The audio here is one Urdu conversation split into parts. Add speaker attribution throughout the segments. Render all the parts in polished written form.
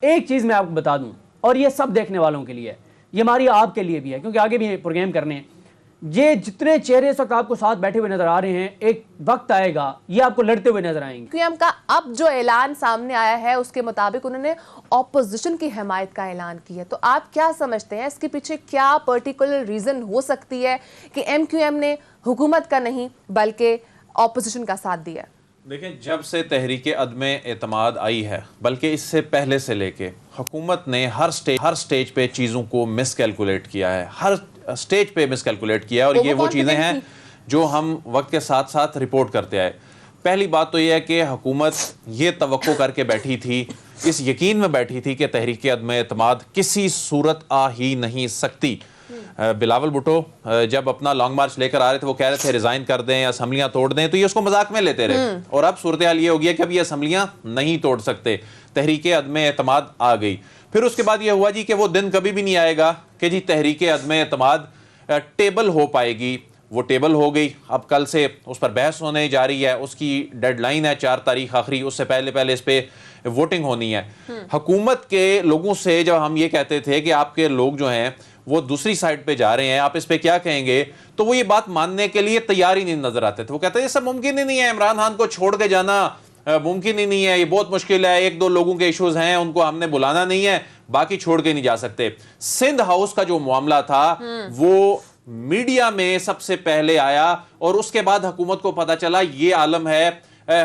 Speaker 1: ایک چیز میں آپ کو بتا دوں، اور یہ سب دیکھنے والوں کے لیے ہے، یہ ہماری آپ کے لیے بھی ہے، کیونکہ آگے بھی پروگرام کرنے ہیں۔ یہ جتنے چہرے اس وقت آپ کو ساتھ بیٹھے ہوئے نظر آ رہے ہیں، ایک وقت آئے گا یہ آپ کو لڑتے ہوئے نظر آئیں گے۔
Speaker 2: QM کا اب جو اعلان سامنے آیا ہے اس کے مطابق انہوں نے اپوزیشن کی حمایت کا اعلان کیا ہے، تو آپ کیا سمجھتے ہیں اس کے پیچھے کیا پرٹیکولر ریزن ہو سکتی ہے کہ MQM نے حکومت کا نہیں بلکہ اپوزیشن کا ساتھ دیا ہے؟
Speaker 3: دیکھیں، جب سے تحریک عدم اعتماد آئی ہے، بلکہ اس سے پہلے سے لے کے حکومت نے ہر سٹیج پہ چیزوں کو مس کیلکولیٹ کیا ہے، ہر سٹیج پہ مس کیلکولیٹ کیا ہے، اور یہ وہ چیزیں ہیں جو ہم وقت کے ساتھ ساتھ رپورٹ کرتے آئے۔ پہلی بات تو یہ ہے کہ حکومت یہ توقع کر کے بیٹھی تھی، اس یقین میں بیٹھی تھی کہ تحریک عدم اعتماد کسی صورت آ ہی نہیں سکتی۔ بلاول بھٹو جب اپنا لانگ مارچ لے کر آ رہے تھے، وہ کہہ رہے تھے ریزائن کر دیں، اسمبلیاں توڑ دیں، تو یہ اس کو مذاق میں لیتے رہے، اور اب صورتحال یہ ہو گیا کہ اب یہ اسمبلیاں نہیں توڑ سکتے، تحریک عدم اعتماد آ گئی۔ پھر اس کے بعد یہ ہوا جی کہ وہ دن کبھی بھی نہیں آئے گا کہ جی تحریک عدم اعتماد ٹیبل ہو پائے گی۔ وہ ٹیبل ہو گئی، اب کل سے اس پر بحث ہونے جا رہی ہے، اس کی ڈیڈ لائن ہے 4 تاریخ آخری، اس سے پہلے اس پہ ووٹنگ ہونی ہے۔ حکومت کے لوگوں سے جب ہم یہ کہتے تھے کہ آپ کے لوگ جو ہیں وہ دوسری سائڈ پہ جا رہے ہیں، آپ اس پہ کیا کہیں گے، تو وہ یہ بات ماننے کے لیے تیار ہی نہیں نظر آتے تھے۔ وہ کہتے ہیں یہ سب ممکن ہی نہیں ہے، عمران خان کو چھوڑ کے جانا ممکن ہی نہیں ہے، یہ بہت مشکل ہے، 1-2 لوگوں کے ایشوز ہیں، ان کو ہم نے بلانا نہیں ہے، باقی چھوڑ کے نہیں جا سکتے۔ سندھ ہاؤس کا جو معاملہ تھا وہ میڈیا میں سب سے پہلے آیا، اور اس کے بعد حکومت کو پتا چلا یہ عالم ہے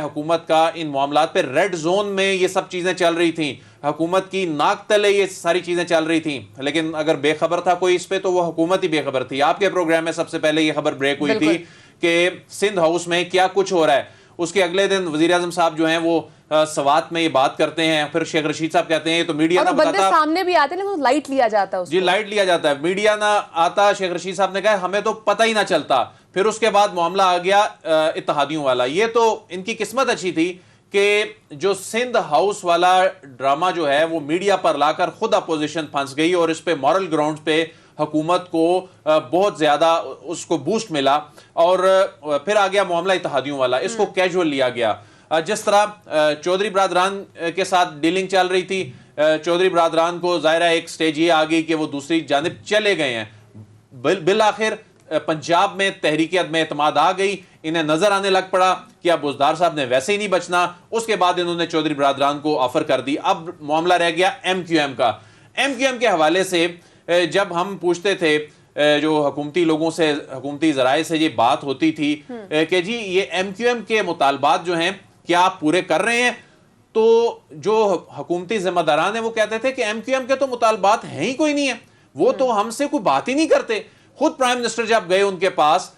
Speaker 3: حکومت کا ان معاملات پہ۔ ریڈ زون میں یہ سب چیزیں چل رہی تھیں، حکومت کی ناک تلے یہ ساری چیزیں چل رہی تھیں، لیکن اگر بے خبر تھا کوئی اس پہ تو وہ حکومت ہی بے خبر تھی۔ آپ کے پروگرام میں سب سے پہلے یہ خبر بریک ہوئی تھی کہ سندھ ہاؤس میں کیا کچھ ہو رہا ہے۔ اس کے اگلے دن وزیراعظم صاحب جو ہیں وہ سوات میں یہ بات کرتے ہیں، پھر شیخ رشید صاحب کہتے ہیں یہ تو میڈیا نہ بتاتا،
Speaker 2: بندے سامنے بھی آتے ہیں لیکن لائٹ لیا جاتا ہے،
Speaker 3: جی لائٹ لیا جاتا ہے، میڈیا نہ آتا۔ شیخ رشید صاحب نے کہا ہمیں تو پتہ ہی نہ چلتا۔ پھر اس کے بعد معاملہ آ گیا اتحادیوں والا۔ یہ تو ان کی قسمت اچھی تھی کہ جو سندھ ہاؤس والا ڈرامہ جو ہے وہ میڈیا پر لا کر خود اپوزیشن پھنس گئی، اور اس پہ مورل گراؤنڈ پہ حکومت کو بہت زیادہ اس کو بوسٹ ملا، اور پھر آ گیا معاملہ اتحادیوں والا، اس کو کیجول لیا گیا۔ جس طرح چودھری برادران کے ساتھ ڈیلنگ چل رہی تھی، چودھری برادران کو ظاہر ہے ایک سٹیج یہ آ گئی کہ وہ دوسری جانب چلے گئے ہیں۔ بالآخر پنجاب میں تحریک عدم اعتماد آ گئی، انہیں نظر آنے لگ پڑا کہ اب بزدار صاحب نے ویسے ہی نہیں بچنا، اس کے بعد انہوں نے چودھری برادران کو آفر کر دی۔ اب معاملہ رہ گیا MQM کا۔ MQM کے حوالے سے جب ہم پوچھتے تھے جو حکومتی لوگوں سے، حکومتی ذرائع سے یہ بات ہوتی تھی کہ جی یہ MQM کے مطالبات جو ہیں کیا آپ پورے کر رہے ہیں، تو جو حکومتی ذمہ داران ہیں وہ کہتے تھے کہ MQM کے تو مطالبات ہیں ہی کوئی نہیں ہے، وہ تو ہم سے کوئی بات ہی نہیں کرتے۔ خود پرائم منسٹر جب گئے ان کے پاس،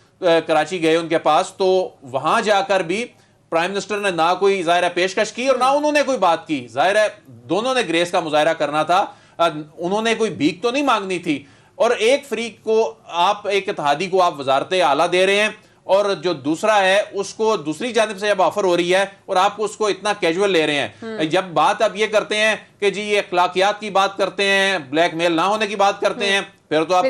Speaker 3: کراچی گئے ان کے پاس، تو وہاں جا کر بھی پرائم منسٹر نے نہ کوئی ظاہرہ پیشکش کی اور نہ انہوں نے کوئی بات کی۔ ظاہر ہے دونوں نے گریس کا مظاہرہ کرنا تھا، انہوں نے کوئی بھیک تو نہیں مانگنی تھی۔ اور ایک فریق کو آپ، ایک اتحادی کو آپ وزارت اعلیٰ دے رہے ہیں، اور جو دوسرا ہے اس کو دوسری جانب سے جب آفر ہو رہی ہے اور آپ اس کو اتنا کیجول لے رہے ہیں۔ جب بات اب یہ کرتے ہیں کہ جی یہ اخلاقیات کی بات کرتے ہیں، بلیک میل نہ ہونے کی بات کرتے ہیں، پھر تو آپ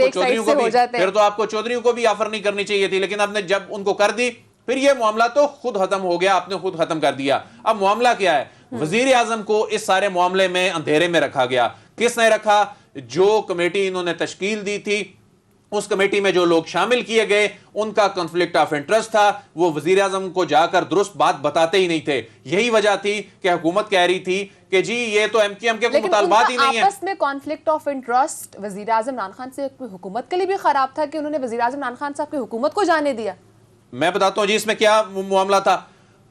Speaker 3: کو چودھریوں کو بھی آفر نہیں کرنی چاہیے تھی، لیکن آپ نے جب ان کو کر دی پھر یہ معاملہ تو خود ختم ہو گیا، آپ نے خود ختم کر دیا۔ اب معاملہ کیا ہے؟ وزیر اعظم کو اس سارے معاملے میں اندھیرے میں رکھا گیا۔ کس نے رکھا؟ جو کمیٹی انہوں نے تشکیل دی تھی، اس کمیٹی میں جو لوگ شامل کیے گئے ان کا کنفلکٹ آف انٹرسٹ تھا، وہ وزیر اعظم کو جا کر درست بات بتاتے ہی نہیں تھے۔ یہی وجہ تھی کہ حکومت کہہ رہی تھی کہ جی یہ تو MQM کے مطالبات ہی نہیں ہیں۔
Speaker 2: لیکن آپس میں کنفلکٹ آف انٹرسٹ وزیر اعظم عمران خان سے حکومت کے لیے بھی خراب تھا کہ انہوں نے وزیر اعظم عمران خان صاحب کی حکومت کو جانے دیا۔
Speaker 3: میں بتاتا ہوں جی اس میں کیا معاملہ تھا۔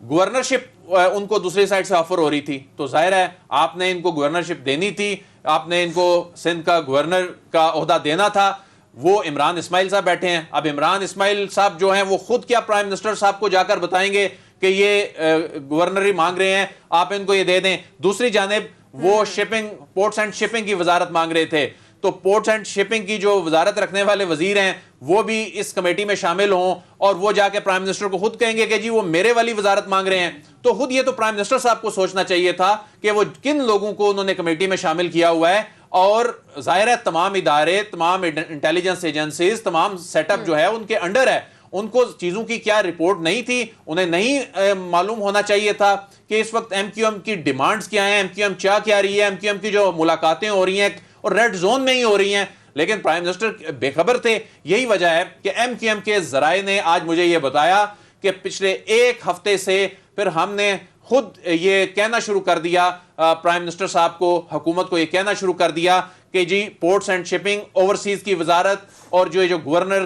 Speaker 3: گورنرشپ ان کو دوسری سائڈ سے آفر ہو رہی تھی، تو ظاہر ہے آپ نے ان کو گورنرشپ دینی تھی، آپ نے ان کو سندھ کا گورنر کا عہدہ دینا تھا۔ وہ عمران اسماعیل صاحب بیٹھے ہیں، اب عمران اسماعیل صاحب جو ہیں وہ خود کیا پرائم منسٹر صاحب کو جا کر بتائیں گے کہ یہ گورنری مانگ رہے ہیں، آپ ان کو یہ دے دیں۔ دوسری جانب وہ شپنگ، پورٹس اینڈ شپنگ کی وزارت مانگ رہے تھے، تو پورٹس اینڈ شپنگ کی جو وزارت رکھنے والے وزیر ہیں وہ بھی اس کمیٹی میں شامل ہوں، اور وہ جا کے پرائم منسٹر کو خود کہیں گے کہ جی وہ میرے والی وزارت مانگ رہے ہیں۔ تو خود یہ تو پرائم منسٹر صاحب کو سوچنا چاہیے تھا کہ وہ کن لوگوں کو انہوں نے کمیٹی میں شامل کیا ہوا ہے، اور ظاہر ہے تمام ادارے، تمام انٹیلیجنس ایجنسیز، تمام سیٹ اپ جو ہے ان کے انڈر ہے، ان کو چیزوں کی کیا رپورٹ نہیں تھی؟ انہیں نہیں معلوم ہونا چاہیے تھا کہ اس وقت ایم کیو ایم کی ڈیمانڈز کیا ہیں، ایم کیو ایم چاہ کیا رہی ہے، ایم کیو ایم کی جو ملاقاتیں ہو رہی ہیں اور ریڈ زون میں ہی ہو رہی ہیں؟ لیکن پرائم منسٹر بے خبر تھے. یہی وجہ ہے کہ ایم کیو ایم کے ذرائع نے آج مجھے یہ بتایا کہ پچھلے ایک ہفتے سے پھر ہم نے خود یہ کہنا شروع کر دیا، پرائم منسٹر صاحب کو، حکومت کو یہ کہنا شروع کر دیا کہ جی پورٹس اینڈ شپنگ، اوورسیز کی وزارت اور جو گورنر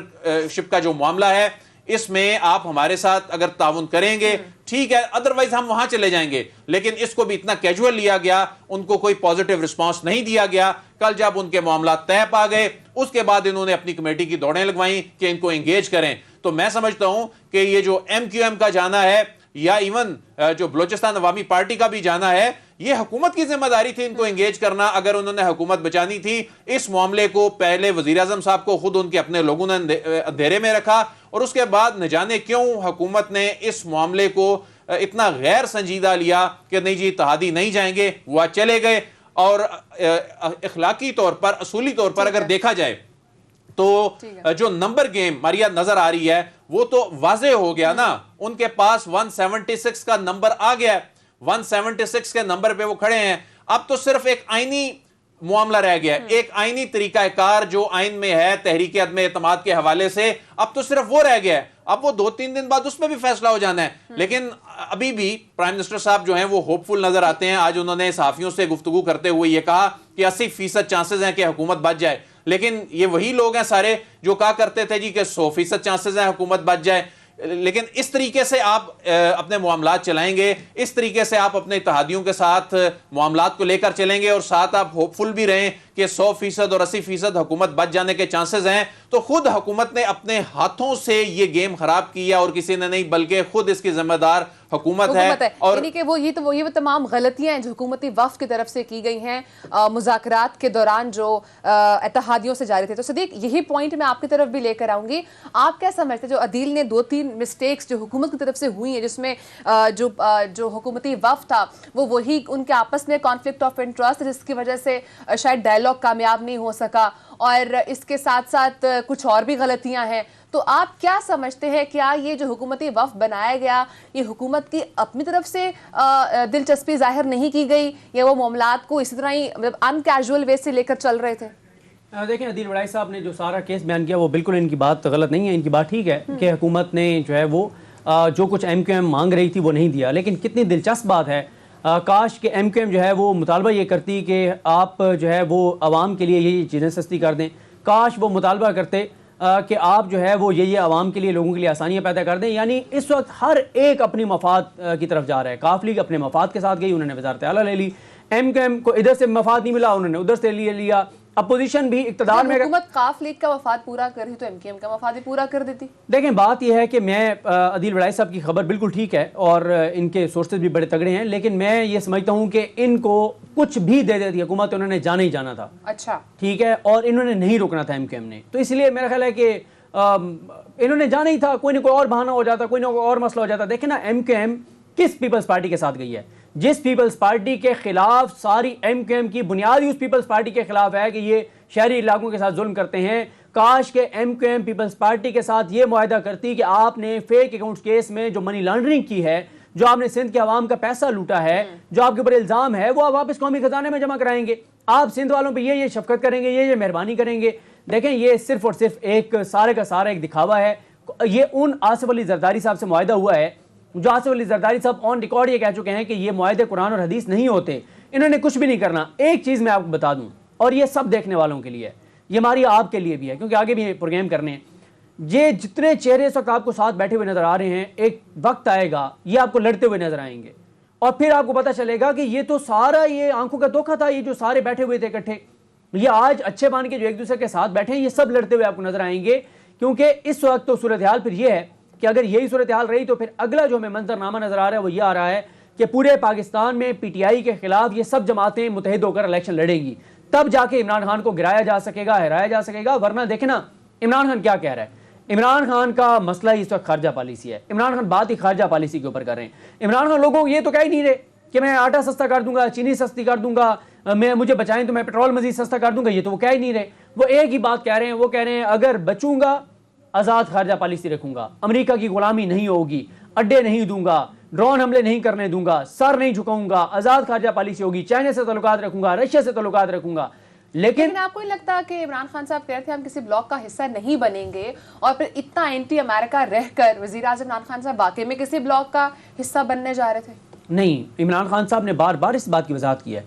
Speaker 3: شپ کا جو معاملہ ہے، اس میں آپ ہمارے ساتھ اگر تعاون کریں گے ٹھیک ہے، ادروائز ہم وہاں چلے جائیں گے. لیکن اس کو بھی اتنا کیجول لیا گیا، ان کو کوئی پازیٹیو رسپانس نہیں دیا گیا. کل جب ان کے معاملات طے پا گئے، اس کے بعد انہوں نے اپنی کمیٹی کی دوڑیں لگوائیں کہ ان کو انگیج کریں. تو میں سمجھتا ہوں کہ یہ جو ایم کیو ایم کا جانا ہے یا ایون جو بلوچستان عوامی پارٹی کا بھی جانا ہے، یہ حکومت کی ذمہ داری تھی ان کو انگیج کرنا. اگر انہوں نے حکومت بچانی تھی، اس معاملے کو پہلے وزیر اعظم صاحب کو خود ان کے اپنے لوگوں نے اندھیرے میں رکھا، اور اس کے بعد نہ جانے کیوں حکومت نے اس معاملے کو اتنا غیر سنجیدہ لیا کہ نہیں جی اتحادی نہیں جائیں گے، وہ چلے گئے. اور اخلاقی طور پر، اصولی طور پر اگر دیکھا جائے تو جو نمبر گیم ماریا نظر آ رہی ہے وہ تو واضح ہو گیا نا. ان کے پاس 176 کا نمبر آ گیا، 176 کے نمبر پہ وہ کھڑے ہیں. اب تو صرف ایک آئینی معاملہ رہ گیا ہے، ایک آئینی طریقہ کار جو آئین میں ہے تحریک عدم اعتماد کے حوالے سے، اب تو صرف وہ رہ گیا ہے. اب وہ 2-3 دن بعد اس میں بھی فیصلہ ہو جانا ہے. لیکن ابھی بھی پرائم منسٹر صاحب جو ہیں وہ ہوپ فل نظر آتے ہیں. آج انہوں نے صحافیوں سے گفتگو کرتے ہوئے یہ کہا کہ 80% چانسز ہیں کہ حکومت بچ جائے. لیکن یہ وہی لوگ ہیں سارے جو کہا کرتے تھے جی کہ 100% چانسز ہیں حکومت بچ جائے. لیکن اس طریقے سے آپ اپنے معاملات چلائیں گے، اس طریقے سے آپ اپنے اتحادیوں کے ساتھ معاملات کو لے کر چلیں گے، اور ساتھ آپ ہوپ فل بھی رہیں کہ 100% اور 80% حکومت بچ جانے کے چانسز ہیں، تو خود حکومت نے اپنے ہاتھوں سے یہ گیم خراب کیا، اور کسی نے نہیں، بلکہ خود اس کی ذمہ دار حکومت ہے.
Speaker 2: اور یعنی کہ وہ تمام غلطیاں ہیں جو حکومتی وفد کی طرف سے کی گئی ہیں مذاکرات کے دوران جو اتحادیوں سے جاری تھے. تو صدیق، یہی پوائنٹ میں آپ کی طرف بھی لے کر آؤں گی. آپ کیا سمجھتے ہیں جو عدیل نے 2-3 مسٹیکس جو حکومت کی طرف سے ہوئی ہیں، جس میں جو حکومتی وفد تھا وہی ان کے آپس میں کانفلکٹ آف انٹرسٹ، جس کی وجہ سے شاید ڈائلاگ کامیاب نہیں ہو سکا، اور اس کے ساتھ ساتھ کچھ اور بھی غلطیاں ہیں. تو آپ کیا سمجھتے ہیں، کیا یہ جو حکومتی وفد بنایا گیا یہ حکومت کی اپنی طرف سے دلچسپی ظاہر نہیں کی گئی، یا وہ معاملات کو اسی طرح ہی ان کیجول وے سے لے کر چل رہے تھے؟
Speaker 1: دیکھیں، عدیل وڑائی صاحب نے جو سارا کیس بیان کیا وہ بالکل ان کی بات غلط نہیں ہے. ان کی بات ٹھیک ہے کہ حکومت نے جو ہے وہ جو کچھ ایم کیو ایم مانگ رہی تھی وہ نہیں دیا. لیکن کتنی دلچسپ بات ہے، کاش کہ ایم کیو ایم جو ہے وہ مطالبہ یہ کرتی کہ آپ جو ہے وہ عوام کے لیے یہ چیزیں سستی کر دیں. کاش وہ مطالبہ کرتے کہ آپ جو ہے وہ یہ عوام کے لیے، لوگوں کے لیے آسانیاں پیدا کر دیں. یعنی اس وقت ہر ایک اپنی مفاد کی طرف جا رہا ہے. کاف لیگ اپنے مفاد کے ساتھ گئی، انہوں نے وزارت اعلیٰ لے لی. ایم کیو ایم کو ادھر سے مفاد نہیں ملا، انہوں نے ادھر سے لیا. اپوزیشن بھی اقتدار میں،
Speaker 2: حکومت قاف لیگ کا مفاد پورا کر رہی تو ایم کیو ایم کا مفاد بھی پورا کر دیتی. دیکھیں،
Speaker 1: بات یہ ہے کہ میں عدیل وڑائی صاحب کی خبر بالکل ٹھیک ہے اور ان کے سورسز بھی بڑے تگڑے ہیں، لیکن میں یہ سمجھتا ہوں کہ ان کو کچھ بھی دے دیتی حکومت، انہوں نے جانا ہی جانا تھا.
Speaker 2: اچھا
Speaker 1: ٹھیک ہے، اور انہوں نے نہیں روکنا تھا ایم کیو ایم نے. تو اس لیے میرا خیال ہے کہ انہوں نے جانا ہی تھا. کوئی نہ کوئی اور بہانہ ہو جاتا، کوئی نہ کوئی اور مسئلہ ہو جاتا. دیکھیں نا، ایم کیو ایم کس پیپلز پارٹی کے ساتھ گئی ہے؟ جس پیپلز پارٹی کے خلاف ساری ایم کیو ایم کی بنیاد ہی اس پیپلز پارٹی کے خلاف ہے کہ یہ شہری علاقوں کے ساتھ ظلم کرتے ہیں. کاش کہ M Q M Peoples Party کے ساتھ یہ معاہدہ کرتی کہ آپ نے فیک اکاؤنٹس کیس میں جو منی لانڈرنگ کی ہے، جو آپ نے سندھ کے عوام کا پیسہ لوٹا ہے، جو آپ کے اوپر الزام ہے، وہ آپ واپس قومی خزانے میں جمع کرائیں گے. آپ سندھ والوں پہ یہ شفقت کریں گے، یہ مہربانی کریں گے. دیکھیں، یہ صرف اور صرف ایک سارے کا سارا ایک دکھاوا ہے. یہ ان آصف علی زرداری صاحب سے معاہدہ ہوا ہے جو آصف علی زرداری صاحب آن ریکارڈ یہ کہہ چکے ہیں کہ یہ معاہدے قرآن اور حدیث نہیں ہوتے. انہوں نے کچھ بھی نہیں کرنا. ایک چیز میں آپ کو بتا دوں، اور یہ سب دیکھنے والوں کے لیے، یہ ہماری آپ کے لیے بھی ہے، کیونکہ آگے بھی پروگرام کرنے ہیں. یہ جتنے چہرے اس وقت آپ کو ساتھ بیٹھے ہوئے نظر آ رہے ہیں، ایک وقت آئے گا یہ آپ کو لڑتے ہوئے نظر آئیں گے، اور پھر آپ کو پتہ چلے گا کہ یہ تو سارا یہ آنکھوں کا دھوکہ تھا. یہ جو سارے بیٹھے ہوئے تھے اکٹھے، یہ آج اچھے بان کے جو ایک دوسرے کے ساتھ بیٹھے ہیں، یہ سب لڑتے ہوئے آپ کو نظر آئیں گے. کیونکہ اس وقت تو صورتحال پھر یہ ہے کہ اگر یہی صورتحال رہی تو پھر اگلا جو ہمیں منظرنامہ نظر آ رہا ہے وہ یہ آ رہا ہے کہ پورے پاکستان میں پی ٹی آئی کے خلاف یہ سب جماعتیں متحد ہو کر الیکشن لڑیں گی. تب جا کے عمران خان کو گرایا جا سکے گا، ہرایا جا سکے گا. ورنہ دیکھیں نا، عمران خان کیا کہہ رہا ہے. عمران خان کا مسئلہ ہی اس وقت خارجہ پالیسی ہے. عمران خان بات ہی خارجہ پالیسی کے اوپر کر رہے ہیں. عمران خان لوگوں کو یہ تو کہہ ہی نہیں رہے کہ میں آٹا سستا کر دوں گا، چینی سستی کر دوں گا، مجھے بچائیں تو میں پیٹرول مزید سستا کر دوں گا. یہ تو وہ کہہ ہی نہیں رہے. وہ ایک ہی بات کہہ رہے ہیں، وہ کہہ رہے ہیں اگر بچوں گا آزاد خارجہ پالیسی رکھوں گا, امریکہ کی غلامی نہیں ہوگی, اڈے نہیں دوں گا, ڈرون حملے نہیں کرنے دوں گا, سر نہیں جھکاؤں گا, آزاد خارجہ پالیسی ہوگی, چائنا سے تعلقات رکھوں گا, رشیا سے تعلقات رکھوں گا.
Speaker 2: لیکن آپ کو نہیں لگتا کہ عمران خان صاحب کہہ رہے تھے ہم کسی بلاک کا حصہ نہیں بنیں گے, اور پھر اتنا اینٹی امریکہ رہ کر وزیر اعظم عمران خان صاحب واقعی میں کسی بلاک کا حصہ بننے جا رہے تھے؟
Speaker 1: نہیں, عمران خان صاحب نے بار بار اس بات کی وضاحت کی ہے.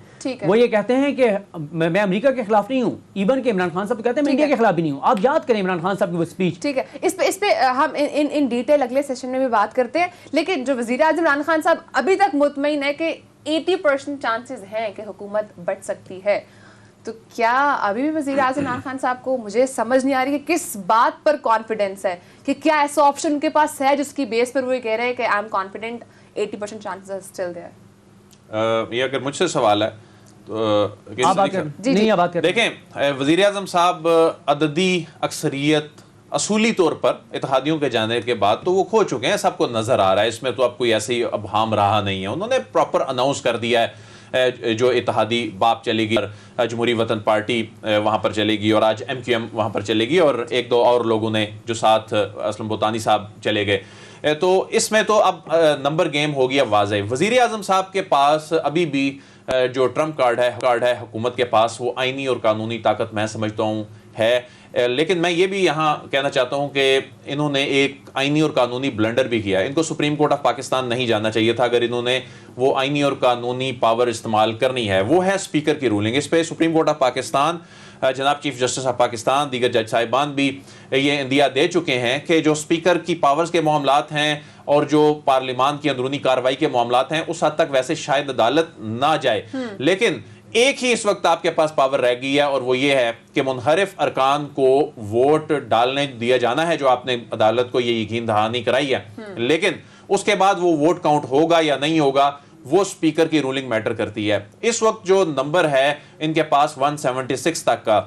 Speaker 1: وہ یہ کہتے ہیں کہ میں امریکہ کے خلاف نہیں ہوں, ایون کہ عمران خان صاحب کہتے ہیں میں انڈیا کے خلاف بھی نہیں ہوں. آپ یاد کریں عمران خان صاحب کی وہ اسپیچ.
Speaker 2: ٹھیک ہے, اس پہ ہم ان ڈیٹیل اگلے سیشن میں بھی بات کرتے ہیں. لیکن جو وزیر اعظم عمران خان صاحب ابھی تک مطمئن ہے کہ 80% چانسز ہیں کہ حکومت بٹ سکتی ہے, تو کیا ابھی بھی وزیر اعظم عمران خان صاحب کو, مجھے سمجھ نہیں آ رہی کہ کس بات پر کانفیڈنس ہے, کہ کیا ایسا آپشن ان کے پاس ہے جس کی بیس پر وہ یہ کہہ رہے ہیں کہ I am confident 80% chances still there?
Speaker 3: یہ اگر مجھ سے سوال ہے تو دیکھیں, وزیر اعظم صاحب عددی اکثریت اصولی طور پر اتحادیوں کے جانے کے بعد تو وہ کھو چکے ہیں, سب کو نظر آ رہا ہے, اس میں تو اب کوئی ایسی ابہام رہا نہیں ہے. انہوں نے پراپر اناؤنس کر دیا ہے جو اتحادی باپ چلے گی, جمہوری وطن پارٹی وہاں پر چلے گی, اور آج MQM وہاں پر چلے گی, اور ایک دو اور لوگوں نے جو ساتھ اسلم بوتانی صاحب چلے گئے. تو اس میں تو اب نمبر گیم ہو گیا واضح. وزیر اعظم صاحب کے پاس ابھی بھی جو ٹرمپ کارڈ ہے حکومت کے پاس, وہ آئینی اور قانونی طاقت میں سمجھتا ہوں ہے. لیکن میں یہ بھی یہاں کہنا چاہتا ہوں کہ انہوں نے ایک آئینی اور قانونی بلنڈر بھی کیا. ان کو سپریم کورٹ آف پاکستان نہیں جانا چاہیے تھا اگر انہوں نے وہ آئینی اور قانونی پاور استعمال کرنی ہے. وہ ہے اسپیکر کی رولنگ. اس پہ سپریم کورٹ آف پاکستان, جناب چیف جسٹس آف پاکستان, دیگر جج صاحبان بھی یہ اندیا دے چکے ہیں کہ جو اسپیکر کی پاورز کے معاملات ہیں اور جو پارلیمان کی اندرونی کارروائی کے معاملات ہیں, اس حد تک ویسے شاید عدالت نہ جائے. لیکن ایک ہی اس وقت آپ کے پاس پاور رہ گئی ہے, اور وہ یہ ہے کہ منحرف ارکان کو ووٹ ڈالنے دیا جانا ہے, جو آپ نے عدالت کو یہ یقین دہانی کرائی ہے. لیکن اس کے بعد وہ ووٹ کاؤنٹ ہوگا یا نہیں ہوگا, وہ اسپیکر کی رولنگ میٹر کرتی ہے. اس وقت جو نمبر ہے ان کے پاس 176 تک کا,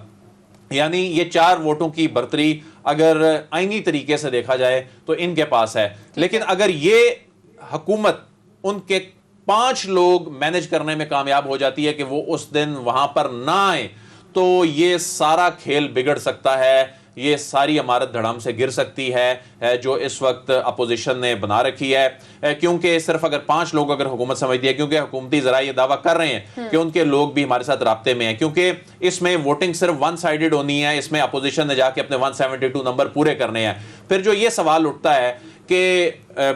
Speaker 3: یعنی یہ 4 ووٹوں کی برتری اگر آئینی طریقے سے دیکھا جائے تو ان کے پاس ہے. لیکن اگر یہ حکومت ان کے 5 لوگ مینج کرنے میں کامیاب ہو جاتی ہے کہ وہ اس دن وہاں پر نہ آئیں, تو یہ سارا کھیل بگڑ سکتا ہے, یہ ساری عمارت دھڑام سے گر سکتی ہے جو اس وقت اپوزیشن نے بنا رکھی ہے. کیونکہ صرف اگر 5 لوگ اگر حکومت سمجھتی ہے, کیونکہ حکومتی ذرائع یہ دعویٰ کر رہے ہیں کہ ان کے لوگ بھی ہمارے ساتھ رابطے میں ہیں, کیونکہ اس میں ووٹنگ صرف ون سائیڈڈ ہونی ہے, اس میں اپوزیشن نے جا کے اپنے 172 نمبر پورے کرنے ہیں. پھر جو یہ سوال اٹھتا ہے کہ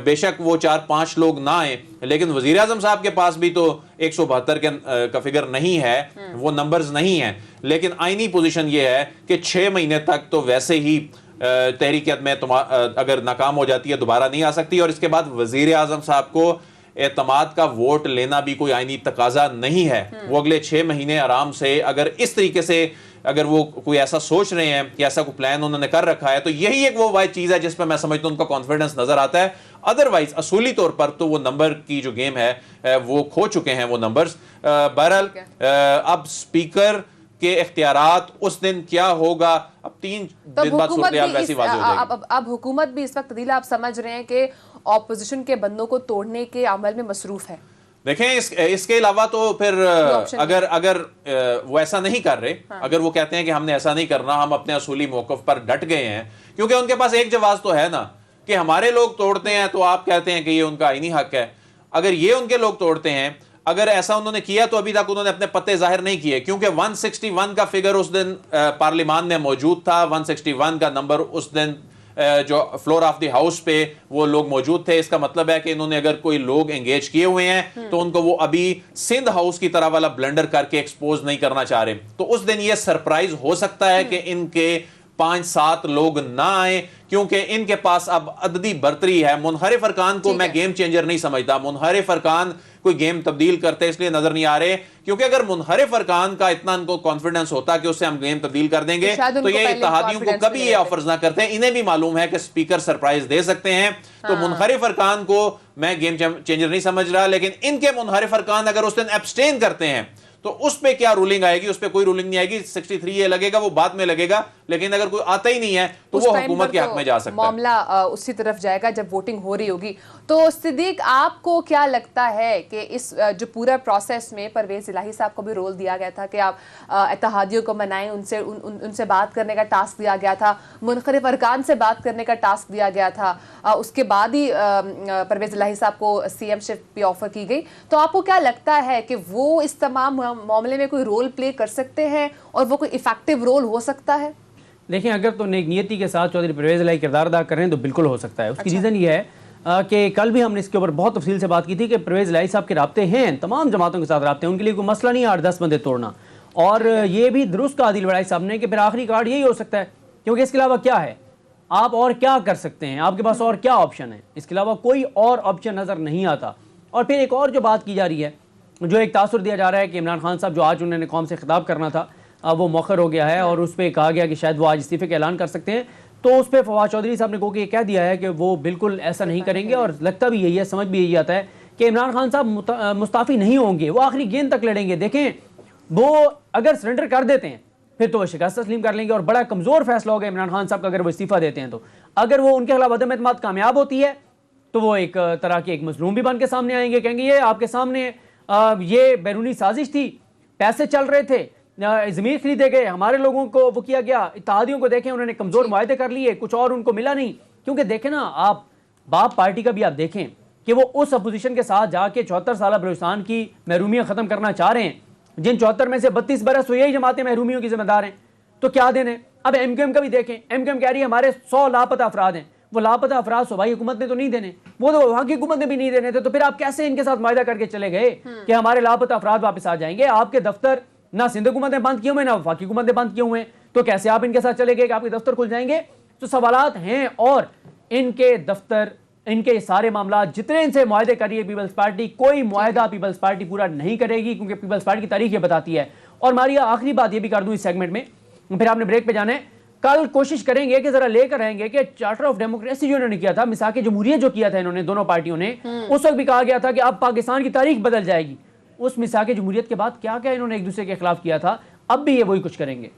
Speaker 3: بے شک وہ 4-5 لوگ نہ آئیں, لیکن وزیر اعظم صاحب کے پاس بھی تو 172 کا فگر نہیں ہے, وہ نمبرز نہیں ہیں. لیکن آئینی پوزیشن یہ ہے کہ 6 مہینے تک تو ویسے ہی تحریک میں اگر ناکام ہو جاتی ہے دوبارہ نہیں آ سکتی, اور اس کے بعد وزیر اعظم صاحب کو اعتماد کا ووٹ لینا بھی کوئی آئینی تقاضا نہیں ہے. وہ اگلے 6 مہینے آرام سے اگر اس طریقے سے اگر وہ کوئی ایسا سوچ رہے ہیں کہ ایسا کوئی پلان انہوں نے کر رکھا ہے, تو یہی ایک وہ واحد چیز ہے جس پہ میں سمجھتا ہوں ان کا کانفیڈنس نظر آتا ہے. ادروائز اصولی طور پر تو وہ نمبر کی جو گیم ہے وہ کھو چکے ہیں وہ نمبرز. بہرحال اب اسپیکر کے اختیارات اس دن کیا ہوگا, اب 3 دن بعد صورتحال ویسی واضح ہو جائے گی.
Speaker 2: اب حکومت بھی اس وقت عدیلہ آپ سمجھ رہے ہیں کہ اپوزیشن کے بندوں کو توڑنے کے عمل میں مصروف ہے.
Speaker 3: دیکھیں اس کے علاوہ تو پھر اگر وہ ایسا نہیں کر رہے, اگر وہ کہتے ہیں کہ ہم نے ایسا نہیں کرنا, ہم اپنے اصولی موقف پر ڈٹ گئے ہیں, کیونکہ ان کے پاس ایک جواز تو ہے نا کہ ہمارے لوگ توڑتے ہیں تو آپ کہتے ہیں کہ یہ ان کا آئینی حق ہے. اگر یہ ان کے لوگ توڑتے ہیں, اگر ایسا انہوں نے کیا تو ابھی تک انہوں نے اپنے پتے ظاہر نہیں کیے, کیونکہ 161 کا فگر اس دن پارلیمان میں موجود تھا. 161 کا نمبر اس دن جو فلور آف دی ہاؤس پہ وہ لوگ موجود تھے. اس کا مطلب ہے کہ انہوں نے اگر کوئی لوگ انگیج کیے ہوئے ہیں تو ان کو وہ ابھی سندھ ہاؤس کی طرح والا بلنڈر کر کے ایکسپوز نہیں کرنا چاہ رہے. تو اس دن یہ سرپرائز ہو سکتا ہے کہ ان کے 5-7 لوگ نہ آئیں, کیونکہ ان کے پاس اب عددی برتری ہے. منحرف ارکان کو میں گیم چینجر نہیں سمجھتا. منحرف ارکان کوئی گیم تبدیل کرتے اس لیے نظر نہیں آ رہے, کیونکہ اگر منحرف ارکان کا اتنا ان کو کانفیڈنس ہوتا کہ اس سے ہم گیم تبدیل کر دیں گے تو یہ اتحادیوں کو کبھی یہ آفرز نہ کرتے. انہیں بھی معلوم ہے کہ اسپیکر سرپرائز دے سکتے ہیں, تو منحرف ارکان کو میں گیم چینجر نہیں سمجھ رہا. لیکن ان کے منحرف ارکان اگر اس دن ایبسٹین کرتے ہیں تو اس پہ کیا رولنگ آئے گی؟ اس پہ کوئی رولنگ نہیں آئے گی. 63 لگے گا وہ بعد میں لگے گا, لیکن اگر کوئی آتا ہی نہیں ہے تو وہ حکومت کے حق میں جا سکتا ہے.
Speaker 2: معاملہ اسی طرف جائے گا جب ووٹنگ ہو رہی ہوگی. تو صدیق, آپ کو کیا لگتا ہے کہ اس جو پورا پروسیس میں پرویز الہی صاحب کو بھی رول دیا گیا تھا کہ آپ اتحادیوں کو منائیں, ان سے بات کرنے کا ٹاسک دیا گیا تھا, منفرد ارکان سے بات کرنے کا ٹاسک دیا گیا تھا, اس کے بعد ہی پرویز الہی صاحب کو سی ایم شپ بھی آفر کی گئی, تو آپ کو کیا لگتا ہے کہ وہ اس تمام معاملے میں کوئی رول پلے کر سکتے ہیں اور وہ کوئی افیکٹو رول ہو سکتا ہے؟
Speaker 1: دیکھیں, اگر تو نیک نیتی کے ساتھ چودھری پرویز الہی کردار ادا کر رہے ہیں تو بالکل ہو سکتا ہے. اس کی ریزن یہ ہے کہ کل بھی ہم نے اس کے اوپر بہت تفصیل سے بات کی تھی کہ پرویز الہی صاحب کے رابطے ہیں, تمام جماعتوں کے ساتھ رابطے ہیں, ان کے لیے کوئی مسئلہ نہیں ہے 8-10 بندے توڑنا. اور یہ بھی درست کہا عادل وڑائی صاحب نے کہ پھر آخری کارڈ یہی ہو سکتا ہے, کیونکہ اس کے علاوہ کیا ہے, آپ اور کیا کر سکتے ہیں, آپ کے پاس اور کیا آپشن ہے, اس کے علاوہ کوئی اور آپشن نظر نہیں آتا. اور پھر ایک اور جو بات کی جا رہی ہے, جو ایک تاثر دیا جا رہا ہے کہ عمران خان صاحب جو آج انہوں نے قوم سے خطاب کرنا تھا وہ مؤخر ہو گیا ہے, اور اس پہ کہا گیا کہ شاید وہ آج استعفے کا اعلان کر سکتے ہیں. تو اس پہ فواد چودھری صاحب نے یہ کہہ دیا ہے کہ وہ بالکل ایسا نہیں کریں گے, اور لگتا بھی یہی ہے, سمجھ بھی یہی آتا ہے کہ عمران خان صاحب مستعفی نہیں ہوں گے, وہ آخری گیند تک لڑیں گے. دیکھیں, وہ اگر سرنڈر کر دیتے ہیں پھر تو وہ شکست تسلیم کر لیں گے, اور بڑا کمزور فیصلہ ہوگا عمران خان صاحب کا اگر وہ استعفیٰ دیتے ہیں. تو اگر وہ ان کے خلاف عدم اعتماد کامیاب ہوتی ہے تو وہ ایک طرح کے ایک مظلوم بھی بن کے سامنے آئیں گے, کہیں گے یہ آپ کے سامنے یہ بیرونی سازش تھی, پیسے چل رہے تھے, زمین خریدے گئے, ہمارے لوگوں کو وہ کیا گیا, اتحادیوں کو دیکھیں انہوں نے کمزور معاہدے کر لیے, کچھ اور ان کو ملا نہیں. کیونکہ دیکھیں نا, آپ باپ پارٹی کا بھی آپ دیکھیں کہ وہ اس اپوزیشن کے ساتھ جا کے 74 سالہ بلوچستان کی محرومیاں ختم کرنا چاہ رہے ہیں, جن 74 میں سے 32 برس یہی جماعتیں محرومیوں کی ذمہ دار ہیں. تو کیا دیں. اب ایم کیو ایم کا بھی دیکھیں, ایم کیو ایم کہہ رہی ہے ہمارے 100 لاپتہ افراد ہیں. وہ لاپتہ افراد صوبائی حکومت نے تو نہیں دینے, وہ تو وہاں کی حکومت نے بھی نہیں دینے تھے. تو پھر آپ کیسے ان کے ساتھ معاہدہ کر کے چلے گئے کہ ہمارے لاپتہ افراد واپس آ جائیں گے؟ آپ کے دفتر نہ سندھ حکومت نے بند کیے ہوئے, نہ وفاقی حکومت نے بند کیے ہوئے ہیں, تو کیسے آپ ان کے ساتھ چلے گئے کہ آپ کے دفتر کھل جائیں گے؟ تو سوالات ہیں. اور ان کے دفتر, ان کے سارے معاملات جتنے ان سے معاہدے کریے پیپلز پارٹی, کوئی معاہدہ پیپلز پارٹی پورا نہیں کرے گی, کیونکہ پیپلز پارٹی کی تاریخ یہ بتاتی ہے. اور ماریا, آخری بات یہ بھی کر دوں اس سیگمنٹ میں, پھر آپ نے بریک پہ جانا ہے. کل کوشش کریں گے کہ ذرا لے کر آئیں گے کہ چارٹر آف ڈیموکریسی جو انہوں نے کیا تھا, میثاق جمہوریت جو کیا تھا انہوں نے دونوں پارٹیوں نے, اس وقت بھی کہا گیا تھا کہ اب پاکستان کی تاریخ بدل جائے گی. اس میثاق جمہوریت کے بعد کیا کیا انہوں نے ایک دوسرے کے خلاف کیا تھا, اب بھی یہ وہی کچھ کریں گے.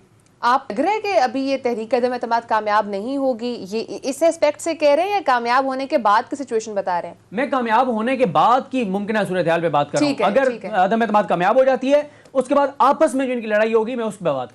Speaker 2: آپ لگ رہے ہیں کہ ابھی یہ تحریک عدم اعتماد کامیاب نہیں ہوگی, یہ اس اسپیکٹ سے کہہ رہے ہیں یا کامیاب ہونے کے بعد کی سچویشن بتا رہے ہیں؟
Speaker 1: میں کامیاب ہونے کے بعد کی ممکنہ صورتحال پہ بات کر رہا ہوں. اگر عدم اعتماد کامیاب ہو جاتی ہے, اس کے بعد آپس میں جو ان کی لڑائی ہوگی میں اس پہ بات